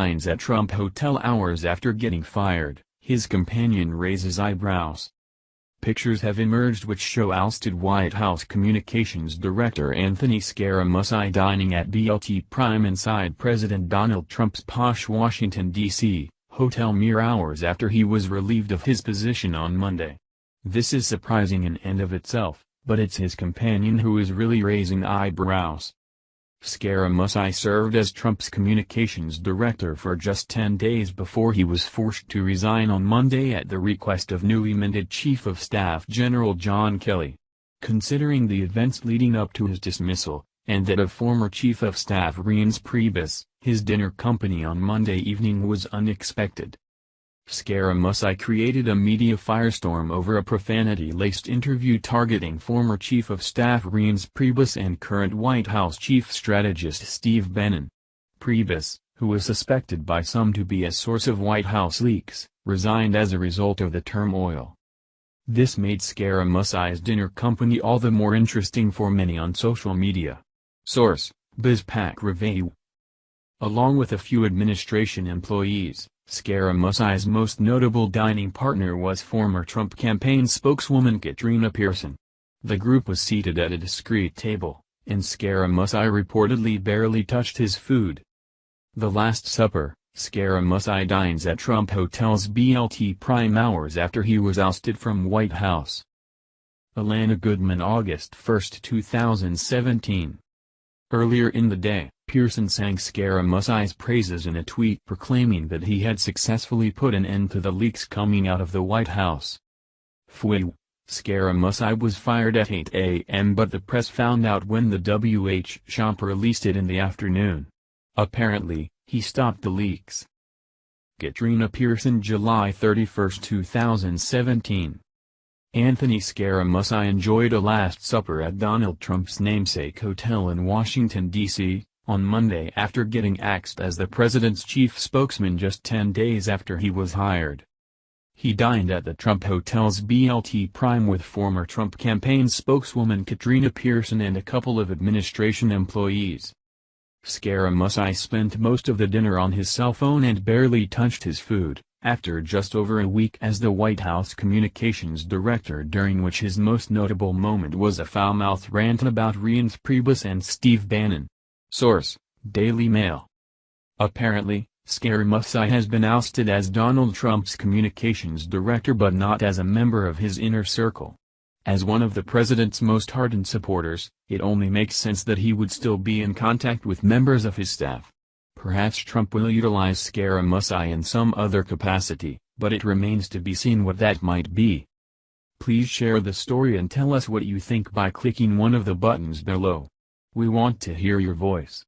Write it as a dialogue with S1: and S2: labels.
S1: dines at Trump hotel hours after getting fired, his companion raises eyebrows. Pictures have emerged which show ousted White House Communications Director Anthony Scaramucci dining at BLT Prime inside President Donald Trump's posh Washington, D.C., hotel mere hours after he was relieved of his position on Monday. This is surprising in and of itself, but it's his companion who is really raising eyebrows. Scaramucci served as Trump's communications director for just 10 days before he was forced to resign on Monday at the request of newly minted Chief of Staff General John Kelly. Considering the events leading up to his dismissal, and that of former Chief of Staff Reince Priebus, his dinner company on Monday evening was unexpected. Scaramucci created a media firestorm over a profanity-laced interview targeting former Chief of Staff Reince Priebus and current White House Chief Strategist Steve Bannon. Priebus, who was suspected by some to be a source of White House leaks, resigned as a result of the turmoil. This made Scaramucci's dinner company all the more interesting for many on social media. Source: BizPac Review. Along with a few administration employees, Scaramucci's most notable dining partner was former Trump campaign spokeswoman Katrina Pearson. The group was seated at a discreet table, and Scaramucci reportedly barely touched his food. The Last Supper. Scaramucci dines at Trump Hotel's BLT Prime hours after he was ousted from White House. Alana Goodman, August 1, 2017. Earlier in the day, Pearson sang Scaramucci's praises in a tweet proclaiming that he had successfully put an end to the leaks coming out of the White House. Phew. Scaramucci was fired at 8 a.m. but the press found out when the WH shop released it in the afternoon. Apparently, he stopped the leaks. Katrina Pearson, July 31, 2017. Anthony Scaramucci enjoyed a Last Supper at Donald Trump's namesake hotel in Washington, D.C., on Monday after getting axed as the president's chief spokesman just 10 days after he was hired. He dined at the Trump Hotel's BLT Prime with former Trump campaign spokeswoman Katrina Pearson and a couple of administration employees. Scaramucci spent most of the dinner on his cell phone and barely touched his food, after just over a week as the White House Communications Director, during which his most notable moment was a foul-mouthed rant about Reince Priebus and Steve Bannon. Source: Daily Mail. Apparently, Scaramucci has been ousted as Donald Trump's communications director but not as a member of his inner circle. As one of the president's most ardent supporters, it only makes sense that he would still be in contact with members of his staff. Perhaps Trump will utilize Scaramucci in some other capacity, but it remains to be seen what that might be. Please share the story and tell us what you think by clicking one of the buttons below. We want to hear your voice.